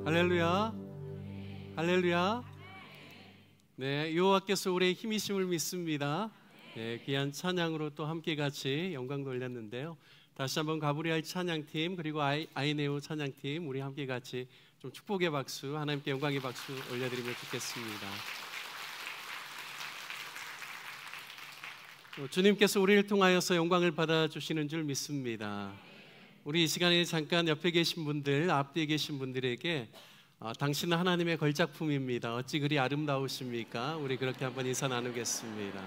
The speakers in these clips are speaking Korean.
할렐루야, 할렐루야. 네, 여호와께서 우리의 힘이심을 믿습니다. 네, 귀한 찬양으로 또 함께 같이 영광 돌렸는데요. 다시 한번 가브리엘 찬양팀 그리고 아이네오 찬양팀 우리 함께 같이 좀 축복의 박수, 하나님께 영광의 박수 올려드리면 좋겠습니다. 주님께서 우리를 통하여서 영광을 받아주시는 줄 믿습니다. 우리 이 시간에 잠깐 옆에 계신 분들, 앞뒤에 계신 분들에게 당신은 하나님의 걸작품입니다. 어찌 그리 아름다우십니까? 우리 그렇게 한번 인사 나누겠습니다.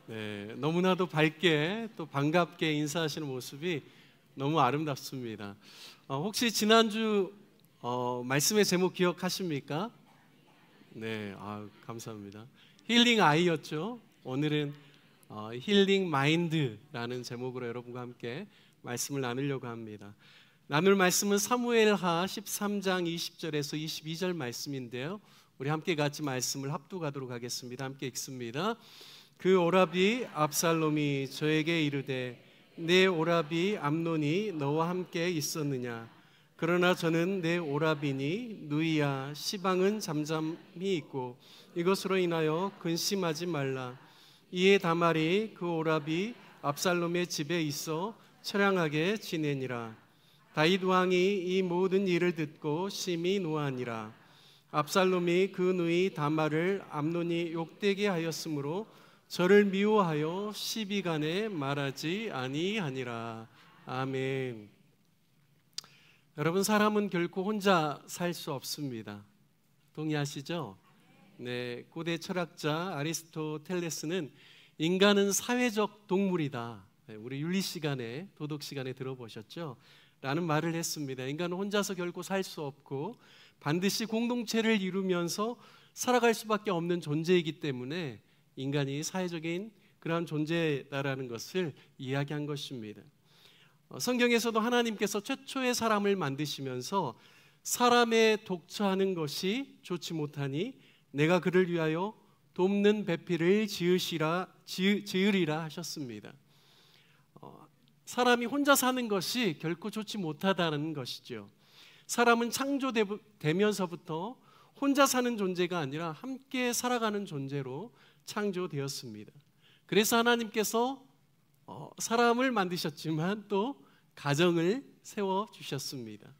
네, 너무나도 밝게 또 반갑게 인사하시는 모습이 너무 아름답습니다. 혹시 지난주 말씀의 제목 기억하십니까? 네, 감사합니다. 힐링 아이였죠. 오늘은 힐링 마인드라는 제목으로 여러분과 함께 말씀을 나누려고 합니다. 나눌 말씀은 사무엘하 13장 20절에서 22절 말씀인데요. 우리 함께 같이 말씀을 합독하도록 하겠습니다. 함께 읽습니다. 그 오라비 압살롬이 저에게 이르되 내 오라비 암논이 너와 함께 있었느냐? 그러나 저는 내 오라비니 누이야 시방은 잠잠히 있고 이것으로 인하여 근심하지 말라. 이에 다말이 그 오라비 압살롬의 집에 있어 처량하게 지내니라. 다윗 왕이 이 모든 일을 듣고 심히 노하니라. 압살롬이 그 누이 다말을 암논이 욕되게 하였으므로 저를 미워하여 시비간에 말하지 아니하니라. 아멘. 여러분, 사람은 결코 혼자 살 수 없습니다. 동의하시죠? 네, 고대 철학자 아리스토텔레스는 인간은 사회적 동물이다. 우리 윤리 시간에, 도덕 시간에 들어보셨죠? 라는 말을 했습니다. 인간은 혼자서 결코 살 수 없고 반드시 공동체를 이루면서 살아갈 수밖에 없는 존재이기 때문에 인간이 사회적인 그러한 존재다라는 것을 이야기한 것입니다. 성경에서도 하나님께서 최초의 사람을 만드시면서 사람의 독처하는 것이 좋지 못하니 내가 그를 위하여 돕는 배필을 지으리라 하셨습니다. 사람이 혼자 사는 것이 결코 좋지 못하다는 것이죠. 사람은 창조되면서부터 혼자 사는 존재가 아니라 함께 살아가는 존재로 창조되었습니다. 그래서 하나님께서 사람을 만드셨지만 또 가정을 세워주셨습니다.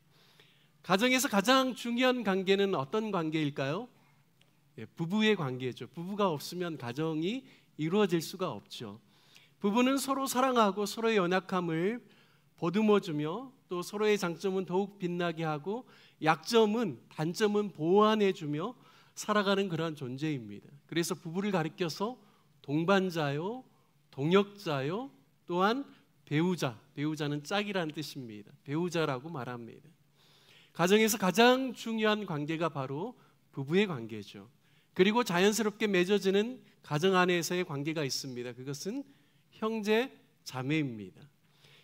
가정에서 가장 중요한 관계는 어떤 관계일까요? 부부의 관계죠. 부부가 없으면 가정이 이루어질 수가 없죠. 부부는 서로 사랑하고 서로의 연약함을 보듬어주며 또 서로의 장점은 더욱 빛나게 하고 단점은 보완해주며 살아가는 그러한 존재입니다. 그래서 부부를 가리켜서 동반자요, 동역자요, 또한 배우자는 짝이라는 뜻입니다. 배우자라고 말합니다. 가정에서 가장 중요한 관계가 바로 부부의 관계죠. 그리고 자연스럽게 맺어지는 가정 안에서의 관계가 있습니다. 그것은 형제 자매입니다.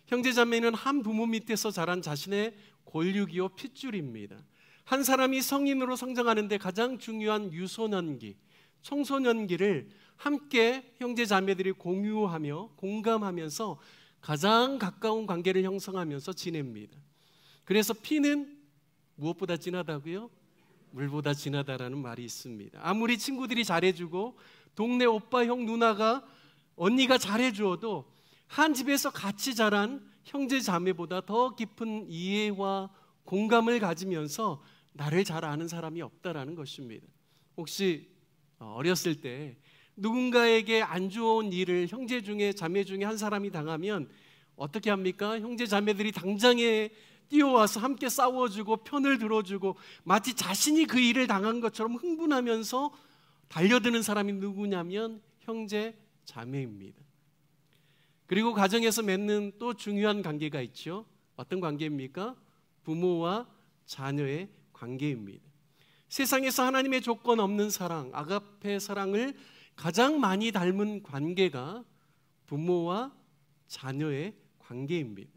형제 자매는 한 부모 밑에서 자란 자신의 골육이요 핏줄입니다. 한 사람이 성인으로 성장하는데 가장 중요한 유소년기, 청소년기를 함께 형제 자매들이 공유하며 공감하면서 가장 가까운 관계를 형성하면서 지냅니다. 그래서 피는 무엇보다 진하다고요? 물보다 진하다라는 말이 있습니다. 아무리 친구들이 잘해주고 동네 오빠, 형, 누나가, 언니가 잘해주어도 한 집에서 같이 자란 형제 자매보다 더 깊은 이해와 공감을 가지면서 나를 잘 아는 사람이 없다라는 것입니다. 혹시 어렸을 때 누군가에게 안 좋은 일을 형제 중에 자매 중에 한 사람이 당하면 어떻게 합니까? 형제 자매들이 당장에 뛰어와서 함께 싸워주고 편을 들어주고 마치 자신이 그 일을 당한 것처럼 흥분하면서 달려드는 사람이 누구냐면 형제 자매입니다. 그리고 가정에서 맺는 또 중요한 관계가 있죠. 어떤 관계입니까? 부모와 자녀의 관계입니다. 세상에서 하나님의 조건 없는 사랑, 아가페 사랑을 가장 많이 닮은 관계가 부모와 자녀의 관계입니다.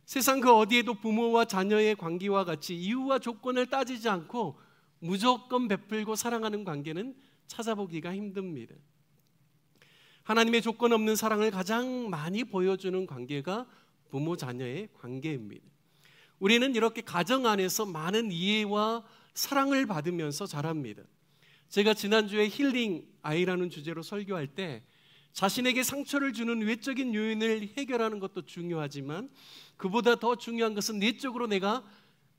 세상 그 어디에도 부모와 자녀의 관계와 같이 이유와 조건을 따지지 않고 무조건 베풀고 사랑하는 관계는 찾아보기가 힘듭니다. 하나님의 조건 없는 사랑을 가장 많이 보여주는 관계가 부모 자녀의 관계입니다. 우리는 이렇게 가정 안에서 많은 이해와 사랑을 받으면서 자랍니다. 제가 지난주에 힐링 아이라는 주제로 설교할 때 자신에게 상처를 주는 외적인 요인을 해결하는 것도 중요하지만 그보다 더 중요한 것은 내적으로 내가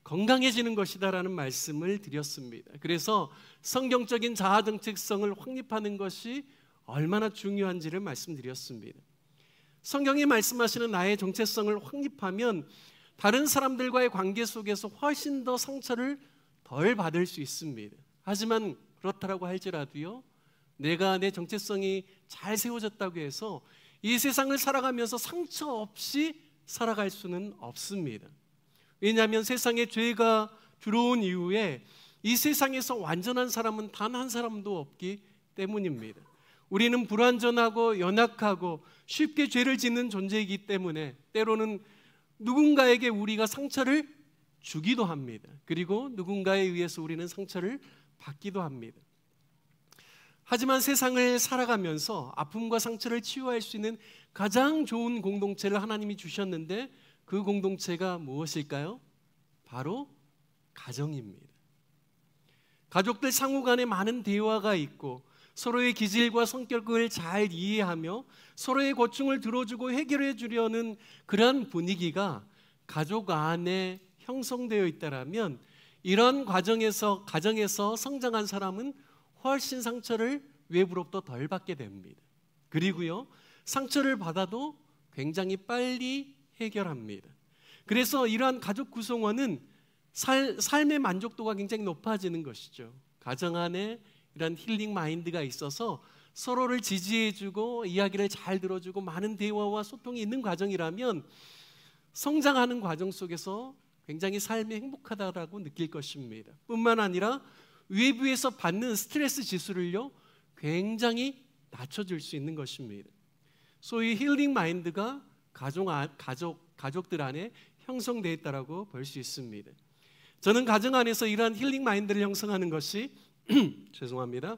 건강해지는 것이다라는 말씀을 드렸습니다. 그래서 성경적인 자아 정체성을 확립하는 것이 얼마나 중요한지를 말씀드렸습니다. 성경이 말씀하시는 나의 정체성을 확립하면 다른 사람들과의 관계 속에서 훨씬 더 상처를 덜 받을 수 있습니다. 하지만 그렇다고 할지라도요, 내가 내 정체성이 잘 세워졌다고 해서 이 세상을 살아가면서 상처 없이 살아갈 수는 없습니다. 왜냐하면 세상에 죄가 들어온 이후에 이 세상에서 완전한 사람은 단 한 사람도 없기 때문입니다. 우리는 불완전하고 연약하고 쉽게 죄를 짓는 존재이기 때문에 때로는 누군가에게 우리가 상처를 주기도 합니다. 그리고 누군가에 의해서 우리는 상처를 받기도 합니다. 하지만 세상을 살아가면서 아픔과 상처를 치유할 수 있는 가장 좋은 공동체를 하나님이 주셨는데 그 공동체가 무엇일까요? 바로 가정입니다. 가족들 상호 간에 많은 대화가 있고 서로의 기질과 성격을 잘 이해하며 서로의 고충을 들어주고 해결해 주려는 그런 분위기가 가족 안에 형성되어 있다면 이런 가정에서 성장한 사람은 훨씬 상처를 외부로부터 덜 받게 됩니다. 그리고요, 상처를 받아도 굉장히 빨리 해결합니다. 그래서 이러한 가족 구성원은 삶의 만족도가 굉장히 높아지는 것이죠. 가정 안에 이런 힐링 마인드가 있어서 서로를 지지해주고 이야기를 잘 들어주고 많은 대화와 소통이 있는 과정이라면 성장하는 과정 속에서 굉장히 삶이 행복하다라고 느낄 것입니다. 뿐만 아니라 외부에서 받는 스트레스 지수를요 굉장히 낮춰줄 수 있는 것입니다. 소위 힐링 마인드가 가족들 안에 형성되어 있다고 볼 수 있습니다. 저는 가정 안에서 이러한 힐링 마인드를 형성하는 것이 죄송합니다.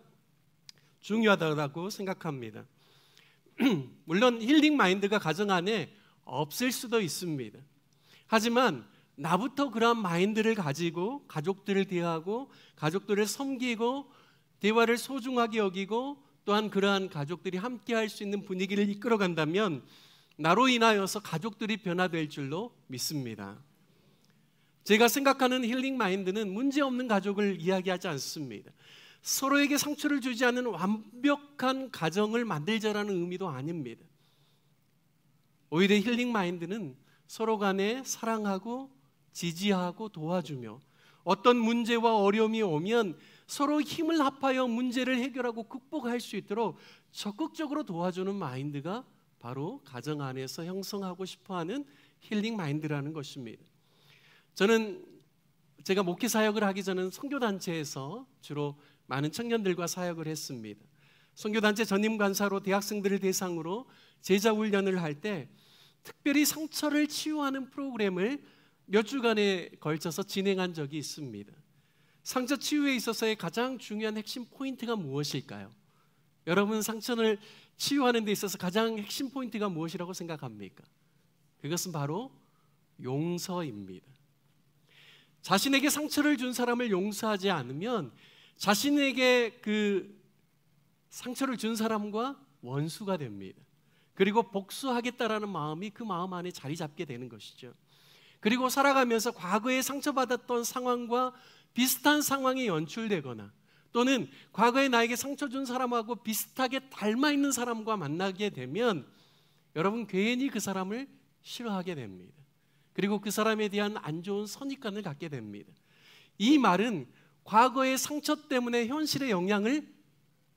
중요하다고 생각합니다. 물론 힐링 마인드가 가정 안에 없을 수도 있습니다. 하지만 나부터 그러한 마인드를 가지고 가족들을 대하고 가족들을 섬기고 대화를 소중하게 여기고 또한 그러한 가족들이 함께 할 수 있는 분위기를 이끌어 간다면 나로 인하여서 가족들이 변화될 줄로 믿습니다. 제가 생각하는 힐링 마인드는 문제없는 가족을 이야기하지 않습니다. 서로에게 상처를 주지 않는 완벽한 가정을 만들자라는 의미도 아닙니다. 오히려 힐링 마인드는 서로 간에 사랑하고 지지하고 도와주며 어떤 문제와 어려움이 오면 서로 힘을 합하여 문제를 해결하고 극복할 수 있도록 적극적으로 도와주는 마인드가 바로 가정 안에서 형성하고 싶어하는 힐링 마인드라는 것입니다. 제가 목회 사역을 하기 전에는 선교단체에서 주로 많은 청년들과 사역을 했습니다. 선교단체 전임 간사로 대학생들을 대상으로 제자 훈련을 할 때 특별히 상처를 치유하는 프로그램을 몇 주간에 걸쳐서 진행한 적이 있습니다. 상처 치유에 있어서의 가장 중요한 핵심 포인트가 무엇일까요? 여러분 상처를 치유하는 데 있어서 가장 핵심 포인트가 무엇이라고 생각합니까? 그것은 바로 용서입니다. 자신에게 상처를 준 사람을 용서하지 않으면 자신에게 그 상처를 준 사람과 원수가 됩니다. 그리고 복수하겠다라는 마음이 그 마음 안에 자리 잡게 되는 것이죠. 그리고 살아가면서 과거에 상처받았던 상황과 비슷한 상황이 연출되거나 또는 과거에 나에게 상처 준 사람하고 비슷하게 닮아 있는 사람과 만나게 되면 여러분 괜히 그 사람을 싫어하게 됩니다. 그리고 그 사람에 대한 안 좋은 선입관을 갖게 됩니다. 이 말은 과거의 상처 때문에 현실의 영향을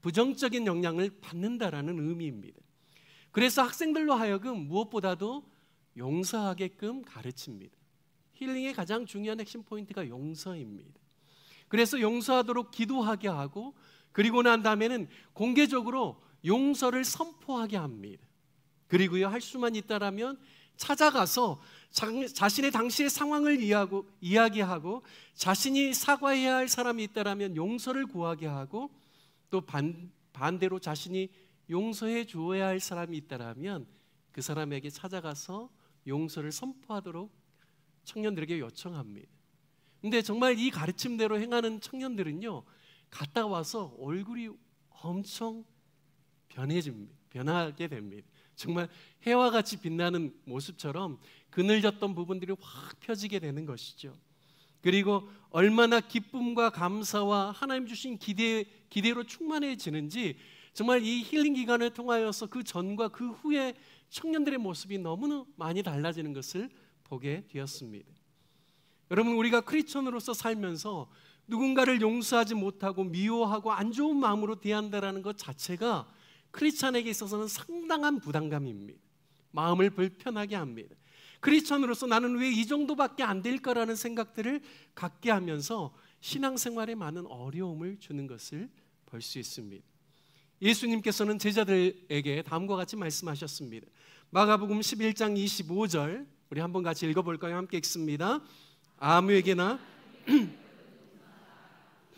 부정적인 영향을 받는다라는 의미입니다. 그래서 학생들로 하여금 무엇보다도 용서하게끔 가르칩니다. 힐링의 가장 중요한 핵심 포인트가 용서입니다. 그래서 용서하도록 기도하게 하고, 그리고 난 다음에는 공개적으로 용서를 선포하게 합니다. 그리고요, 할 수만 있다라면 찾아가서 자신의 당시의 상황을 이야기하고, 자신이 사과해야 할 사람이 있다라면 용서를 구하게 하고, 또 반대로 자신이 용서해 주어야 할 사람이 있다라면 그 사람에게 찾아가서 용서를 선포하도록 청년들에게 요청합니다. 근데 정말 이 가르침대로 행하는 청년들은요, 갔다 와서 얼굴이 엄청 변하게 됩니다. 정말 해와 같이 빛나는 모습처럼 그늘졌던 부분들이 확 펴지게 되는 것이죠. 그리고 얼마나 기쁨과 감사와 하나님 주신 기대로 충만해지는지, 정말 이 힐링 기간을 통하여서 그 전과 그 후에 청년들의 모습이 너무나 많이 달라지는 것을 보게 되었습니다. 여러분, 우리가 크리스천으로서 살면서 누군가를 용서하지 못하고 미워하고 안 좋은 마음으로 대한다는 것 자체가 크리스천에게 있어서는 상당한 부담감입니다. 마음을 불편하게 합니다. 크리스천으로서 나는 왜 이 정도밖에 안 될까라는 생각들을 갖게 하면서 신앙생활에 많은 어려움을 주는 것을 볼 수 있습니다. 예수님께서는 제자들에게 다음과 같이 말씀하셨습니다. 마가복음 11장 25절 우리 한번 같이 읽어볼까요? 함께 읽습니다. 아무에게나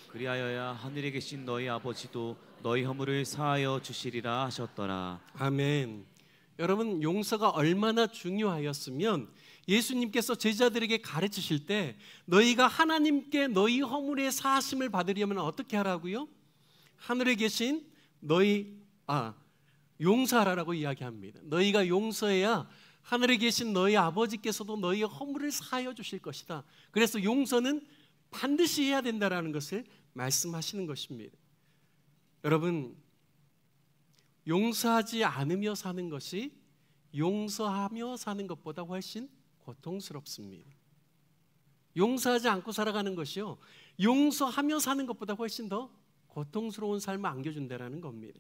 그리하여야 하늘에 계신 너희 아버지도 너희 허물을 사하여 주시리라 하셨더라. 아멘. 여러분, 용서가 얼마나 중요하였으면 예수님께서 제자들에게 가르치실 때 너희가 하나님께 너희 허물의 사하심을 받으려면 어떻게 하라고요? 하늘에 계신 용서하라고 이야기합니다. 너희가 용서해야 하늘에 계신 너희 아버지께서도 너희의 허물을 사하여 주실 것이다. 그래서 용서는 반드시 해야 된다라는 것을 말씀하시는 것입니다. 여러분, 용서하지 않으며 사는 것이 용서하며 사는 것보다 훨씬 고통스럽습니다. 용서하지 않고 살아가는 것이요, 용서하며 사는 것보다 훨씬 더 고통스러운 삶을 안겨준다는 겁니다.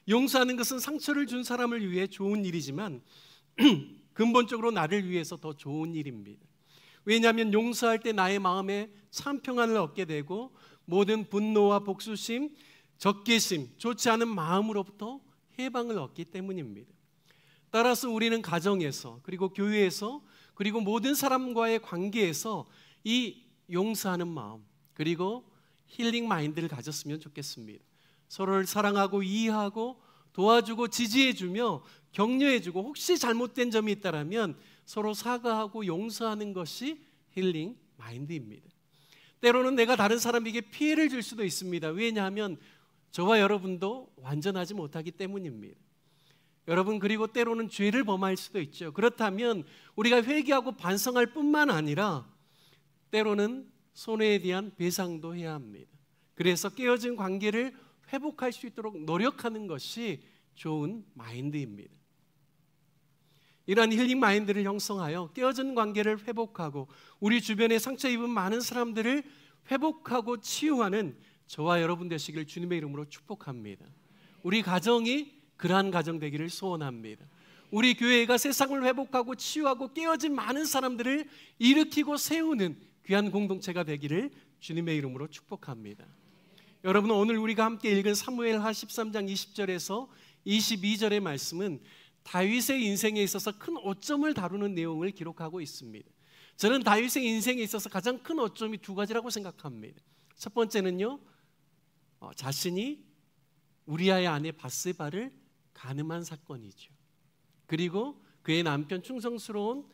용서하는 것은 상처를 준 사람을 위해 좋은 일이지만 근본적으로 나를 위해서 더 좋은 일입니다. 왜냐하면 용서할 때 나의 마음에 참 평안을 얻게 되고 모든 분노와 복수심, 적개심, 좋지 않은 마음으로부터 해방을 얻기 때문입니다. 따라서 우리는 가정에서, 그리고 교회에서, 그리고 모든 사람과의 관계에서 이 용서하는 마음, 그리고 힐링 마인드를 가졌으면 좋겠습니다. 서로를 사랑하고 이해하고 도와주고 지지해주며 격려해주고, 혹시 잘못된 점이 있다면 서로 사과하고 용서하는 것이 힐링 마인드입니다. 때로는 내가 다른 사람에게 피해를 줄 수도 있습니다. 왜냐하면 저와 여러분도 완전하지 못하기 때문입니다. 여러분, 그리고 때로는 죄를 범할 수도 있죠. 그렇다면 우리가 회개하고 반성할 뿐만 아니라 때로는 손해에 대한 배상도 해야 합니다. 그래서 깨어진 관계를 회복할 수 있도록 노력하는 것이 좋은 마인드입니다. 이러한 힐링 마인드를 형성하여 깨어진 관계를 회복하고 우리 주변에 상처 입은 많은 사람들을 회복하고 치유하는 저와 여러분 되시기를 주님의 이름으로 축복합니다. 우리 가정이 그러한 가정 되기를 소원합니다. 우리 교회가 세상을 회복하고 치유하고 깨어진 많은 사람들을 일으키고 세우는 귀한 공동체가 되기를 주님의 이름으로 축복합니다. 여러분, 오늘 우리가 함께 읽은 사무엘하 13장 20절에서 22절의 말씀은 다윗의 인생에 있어서 큰 오점을 다루는 내용을 기록하고 있습니다. 저는 다윗의 인생에 있어서 가장 큰 오점이 두 가지라고 생각합니다. 첫 번째는요, 자신이 우리아의 아내 밧세바를 간음한 사건이죠. 그리고 그의 남편 충성스러운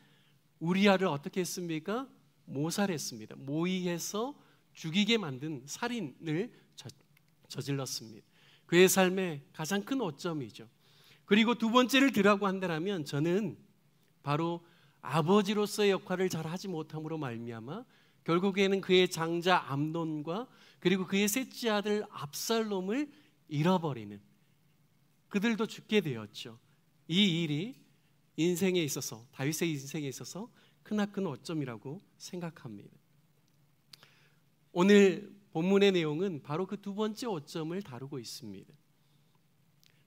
우리아를 어떻게 했습니까? 모살했습니다. 모의해서 죽이게 만든 살인을 저질렀습니다. 그의 삶의 가장 큰 오점이죠. 그리고 두 번째를 들라고 한다면 저는 바로 아버지로서의 역할을 잘 하지 못함으로 말미암아 결국에는 그의 장자 암논과 그리고 그의 셋째 아들 압살롬을 잃어버리는, 그들도 죽게 되었죠. 이 일이 인생에 있어서, 다윗의 인생에 있어서 크나큰 오점이라고 생각합니다. 오늘 본문의 내용은 바로 그 두 번째 오점을 다루고 있습니다.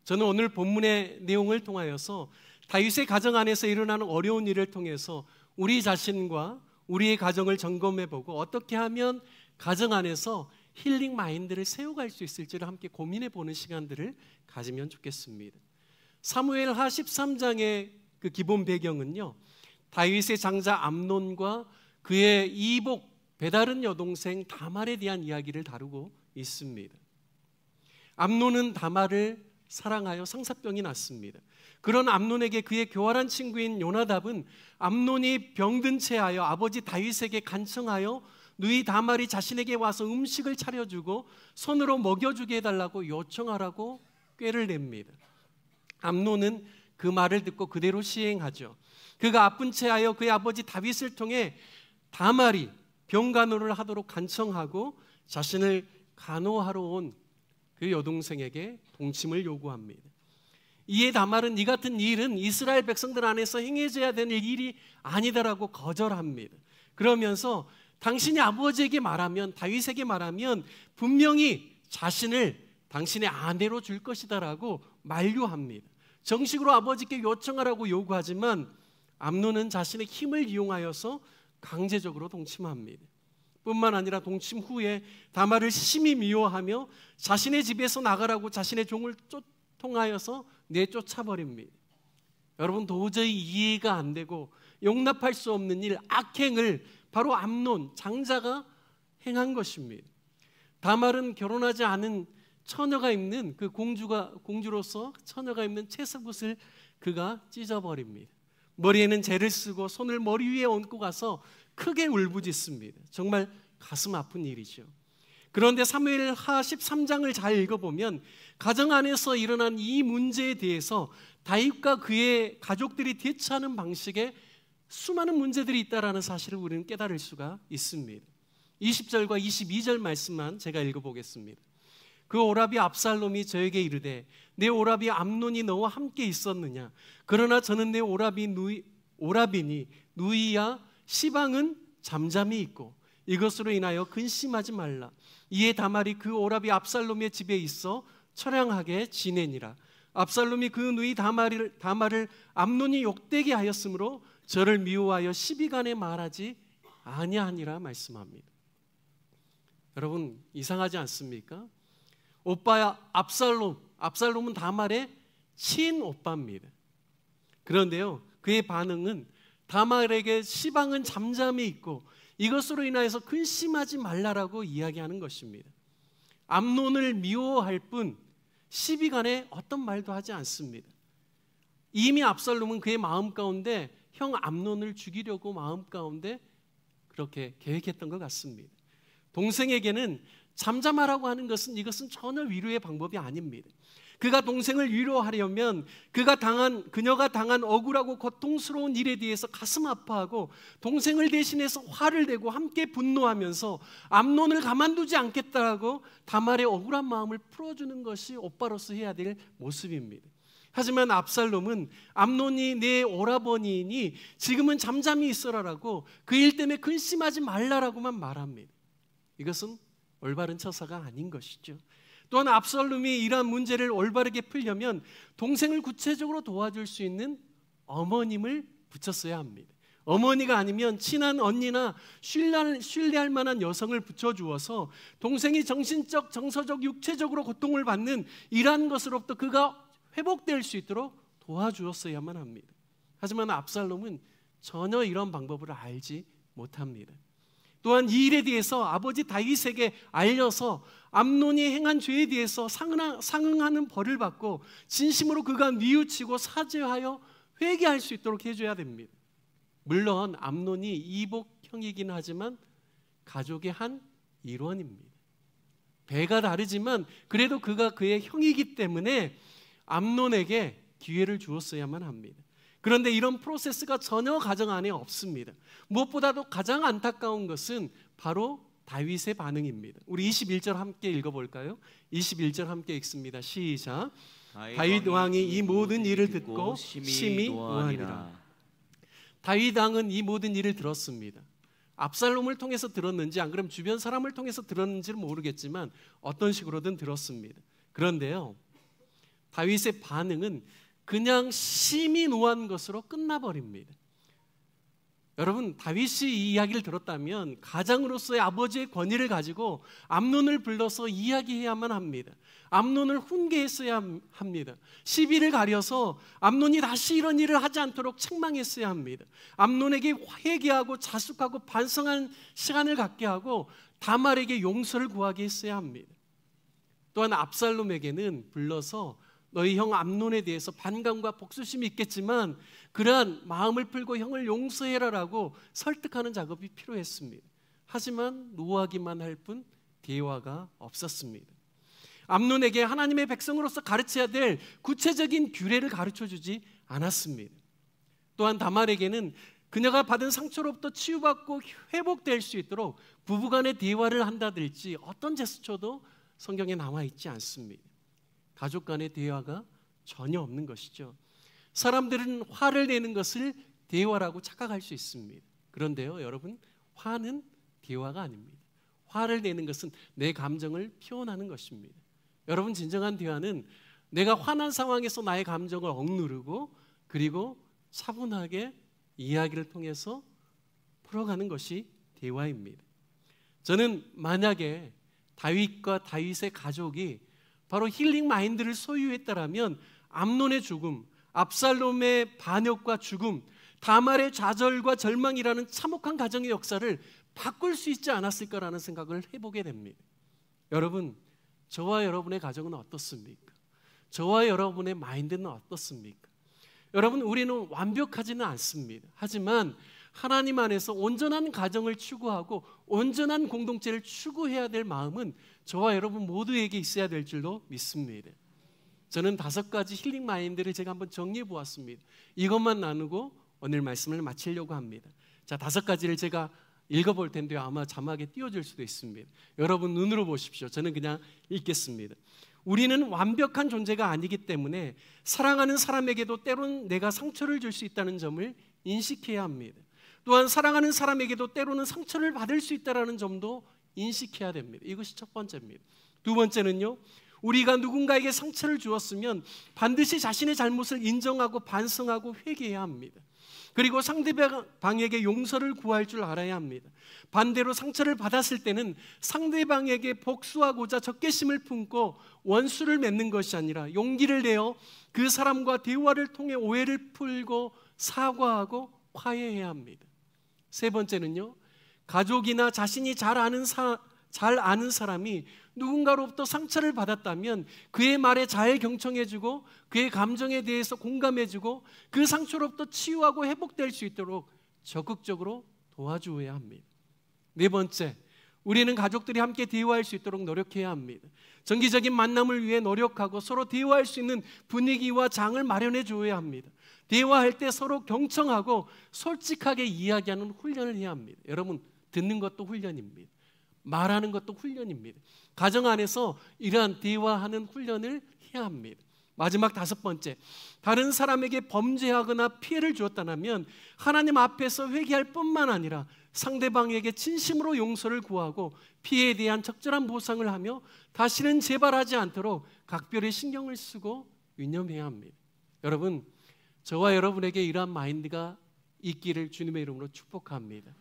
저는 오늘 본문의 내용을 통하여서 다윗의 가정 안에서 일어나는 어려운 일을 통해서 우리 자신과 우리의 가정을 점검해보고 어떻게 하면 가정 안에서 힐링 마인드를 세워갈 수 있을지를 함께 고민해보는 시간들을 가지면 좋겠습니다. 사무엘하 13장의 그 기본 배경은요, 다윗의 장자 암논과 그의 이복 배다른 여동생 다말에 대한 이야기를 다루고 있습니다. 암논은 다말을 사랑하여 상사병이 났습니다. 그런 암논에게 그의 교활한 친구인 요나답은 암논이 병든 채하여 아버지 다윗에게 간청하여 누이 다말이 자신에게 와서 음식을 차려주고 손으로 먹여주게 해달라고 요청하라고 꾀를 냅니다. 암논은 그 말을 듣고 그대로 시행하죠. 그가 아픈 채하여 그의 아버지 다윗을 통해 다말이 병간호를 하도록 간청하고 자신을 간호하러 온 그 여동생에게 동침을 요구합니다. 이에 다말은 이 같은 일은 이스라엘 백성들 안에서 행해져야 되는 일이 아니다라고 거절합니다. 그러면서 당신이 아버지에게 말하면, 다윗에게 말하면 분명히 자신을 당신의 아내로 줄 것이다라고 만류합니다. 정식으로 아버지께 요청하라고 요구하지만 암논은 자신의 힘을 이용하여서 강제적으로 동침합니다. 뿐만 아니라 동침 후에 다말을 심히 미워하며 자신의 집에서 나가라고 자신의 종을 통하여서 내쫓아버립니다. 여러분, 도저히 이해가 안 되고 용납할 수 없는 일, 악행을 바로 암논 장자가 행한 것입니다. 다말은 결혼하지 않은 처녀가 입는 그 공주로서 처녀가 입는 채석옷을 그가 찢어버립니다. 머리에는 재를 쓰고 손을 머리 위에 얹고 가서 크게 울부짖습니다. 정말 가슴 아픈 일이죠. 그런데 사무엘하 13장을 잘 읽어보면 가정 안에서 일어난 이 문제에 대해서 다윗과 그의 가족들이 대처하는 방식에 수많은 문제들이 있다는 사실을 우리는 깨달을 수가 있습니다. 20절과 22절 말씀만 제가 읽어보겠습니다. 그 오라비 압살롬이 저에게 이르되 내 오라비 암논이 너와 함께 있었느냐? 그러나 저는 내 오라비니 누이야 시방은 잠잠히 있고 이것으로 인하여 근심하지 말라. 이에 다말이 그 오라비 압살롬의 집에 있어 처량하게 지내니라. 압살롬이 그 누이 다말을 암논이 욕되게 하였으므로 저를 미워하여 시비간에 말하지 아니하니라 말씀합니다. 여러분, 이상하지 않습니까? 오빠야 압살롬은 다말의 친오빠입니다. 그런데요, 그의 반응은 다말에게 시방은 잠잠히 있고 이것으로 인하여서 근심하지 말라라고 이야기하는 것입니다. 암논을 미워할 뿐 시비간에 어떤 말도 하지 않습니다. 이미 압살롬은 그의 마음 가운데 형 암논을 죽이려고 마음 가운데 그렇게 계획했던 것 같습니다. 동생에게는 잠잠하라고 하는 것은 이것은 전혀 위로의 방법이 아닙니다. 그가 동생을 위로하려면 그녀가 당한 억울하고 고통스러운 일에 대해서 가슴 아파하고 동생을 대신해서 화를 내고 함께 분노하면서 암논을 가만두지 않겠다고 다말의 억울한 마음을 풀어주는 것이 오빠로서 해야 될 모습입니다. 하지만 압살롬은 암논이 내 오라버니이니 지금은 잠잠히 있어라라고 그 일 때문에 근심하지 말라라고만 말합니다. 이것은 올바른 처사가 아닌 것이죠. 또한 압살롬이 이러한 문제를 올바르게 풀려면 동생을 구체적으로 도와줄 수 있는 어머님을 붙였어야 합니다. 어머니가 아니면 친한 언니나 신뢰할 만한 여성을 붙여주어서 동생이 정신적, 정서적, 육체적으로 고통을 받는 이러한 것으로부터 그가 회복될 수 있도록 도와주었어야만 합니다. 하지만 압살롬은 전혀 이런 방법을 알지 못합니다. 또한 이 일에 대해서 아버지 다윗에게 알려서 암논이 행한 죄에 대해서 상응하는 벌을 받고 진심으로 그가 뉘우치고 사죄하여 회개할 수 있도록 해줘야 됩니다. 물론 암논이 이복형이긴 하지만 가족의 한 일원입니다. 배가 다르지만 그래도 그가 그의 형이기 때문에 암논에게 기회를 주었어야만 합니다. 그런데 이런 프로세스가 전혀 가정 안에 없습니다. 무엇보다도 가장 안타까운 것은 바로 다윗의 반응입니다. 우리 21절 함께 읽어볼까요? 21절 함께 읽습니다. 시작. 다윗 왕이 이 모든 일을 듣고 심히 노하니라. 다윗 왕은 이 모든 일을 들었습니다. 압살롬을 통해서 들었는지 안 그러면 주변 사람을 통해서 들었는지는 모르겠지만 어떤 식으로든 들었습니다. 그런데요, 다윗의 반응은 그냥 심히 노한 것으로 끝나버립니다. 여러분, 다윗이 이 이야기를 들었다면 가장으로서의 아버지의 권위를 가지고 암논을 불러서 이야기해야만 합니다. 암논을 훈계했어야 합니다. 시비를 가려서 암논이 다시 이런 일을 하지 않도록 책망했어야 합니다. 암논에게 회개하고 자숙하고 반성한 시간을 갖게 하고 다말에게 용서를 구하게 했어야 합니다. 또한 압살롬에게는 불러서 너희 형 암논에 대해서 반감과 복수심이 있겠지만 그러한 마음을 풀고 형을 용서해라라고 설득하는 작업이 필요했습니다. 하지만 노하기만 할 뿐 대화가 없었습니다. 암논에게 하나님의 백성으로서 가르쳐야 될 구체적인 규례를 가르쳐주지 않았습니다. 또한 다말에게는 그녀가 받은 상처로부터 치유받고 회복될 수 있도록 부부간의 대화를 한다든지 어떤 제스처도 성경에 나와 있지 않습니다. 가족 간의 대화가 전혀 없는 것이죠. 사람들은 화를 내는 것을 대화라고 착각할 수 있습니다. 그런데요, 여러분, 화는 대화가 아닙니다. 화를 내는 것은 내 감정을 표현하는 것입니다. 여러분, 진정한 대화는 내가 화난 상황에서 나의 감정을 억누르고 그리고 차분하게 이야기를 통해서 풀어가는 것이 대화입니다. 저는 만약에 다윗과 다윗의 가족이 바로 힐링 마인드를 소유했다라면 암논의 죽음, 압살롬의 반역과 죽음, 다말의 좌절과 절망이라는 참혹한 가정의 역사를 바꿀 수 있지 않았을까라는 생각을 해보게 됩니다. 여러분, 저와 여러분의 가정은 어떻습니까? 저와 여러분의 마인드는 어떻습니까? 여러분, 우리는 완벽하지는 않습니다. 하지만 하나님 안에서 온전한 가정을 추구하고 온전한 공동체를 추구해야 될 마음은 저와 여러분 모두에게 있어야 될 줄로 믿습니다. 저는 5가지 힐링 마인드를 제가 한번 정리해 보았습니다. 이것만 나누고 오늘 말씀을 마치려고 합니다. 자, 5가지를 제가 읽어볼 텐데요, 아마 자막에 띄워질 수도 있습니다. 여러분 눈으로 보십시오. 저는 그냥 읽겠습니다. 우리는 완벽한 존재가 아니기 때문에 사랑하는 사람에게도 때로는 내가 상처를 줄 수 있다는 점을 인식해야 합니다. 또한 사랑하는 사람에게도 때로는 상처를 받을 수 있다는 점도 인식해야 됩니다. 이것이 첫 번째입니다. 두 번째는요, 우리가 누군가에게 상처를 주었으면 반드시 자신의 잘못을 인정하고 반성하고 회개해야 합니다. 그리고 상대방에게 용서를 구할 줄 알아야 합니다. 반대로 상처를 받았을 때는 상대방에게 복수하고자 적개심을 품고 원수를 맺는 것이 아니라 용기를 내어 그 사람과 대화를 통해 오해를 풀고 사과하고 화해해야 합니다. 세 번째는요, 가족이나 자신이 잘 아는 사람이 누군가로부터 상처를 받았다면 그의 말에 잘 경청해주고 그의 감정에 대해서 공감해주고 그 상처로부터 치유하고 회복될 수 있도록 적극적으로 도와주어야 합니다. 네 번째, 우리는 가족들이 함께 대화할 수 있도록 노력해야 합니다. 정기적인 만남을 위해 노력하고 서로 대화할 수 있는 분위기와 장을 마련해 줘야 합니다. 대화할 때 서로 경청하고 솔직하게 이야기하는 훈련을 해야 합니다. 여러분, 듣는 것도 훈련입니다. 말하는 것도 훈련입니다. 가정 안에서 이러한 대화하는 훈련을 해야 합니다. 마지막 5번째, 다른 사람에게 범죄하거나 피해를 주었다면 하나님 앞에서 회개할 뿐만 아니라 상대방에게 진심으로 용서를 구하고 피해에 대한 적절한 보상을 하며 다시는 재발하지 않도록 각별히 신경을 쓰고 유념해야 합니다. 여러분, 저와 여러분에게 이러한 마인드가 있기를 주님의 이름으로 축복합니다.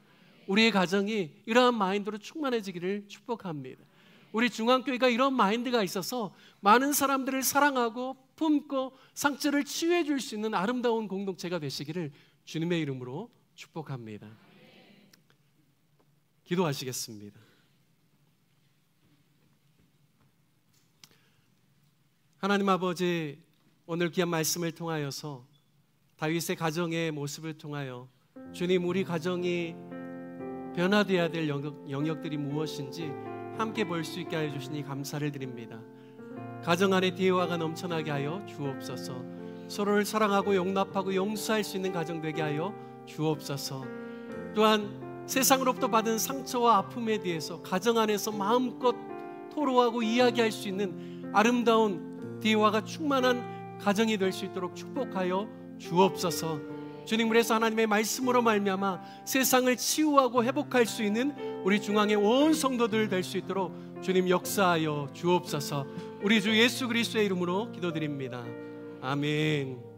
우리의 가정이 이러한 마인드로 충만해지기를 축복합니다. 우리 중앙교회가 이런 마인드가 있어서 많은 사람들을 사랑하고 품고 상처를 치유해 줄 수 있는 아름다운 공동체가 되시기를 주님의 이름으로 축복합니다. 기도하시겠습니다. 하나님 아버지, 오늘 귀한 말씀을 통하여서 다윗의 가정의 모습을 통하여 주님, 우리 가정이 변화되어야 될 영역들이 무엇인지 함께 볼 수 있게 하여 주시니 감사를 드립니다. 가정 안에 대화가 넘쳐나게 하여 주옵소서. 서로를 사랑하고 용납하고 용서할 수 있는 가정 되게 하여 주옵소서. 또한 세상으로부터 받은 상처와 아픔에 대해서 가정 안에서 마음껏 토로하고 이야기할 수 있는 아름다운 대화가 충만한 가정이 될 수 있도록 축복하여 주옵소서. 주님, 그래서 하나님의 말씀으로 말미암아 세상을 치유하고 회복할 수 있는 우리 중앙의 온 성도들 될 수 있도록 주님 역사하여 주옵소서. 우리 주 예수 그리스도의 이름으로 기도드립니다. 아멘.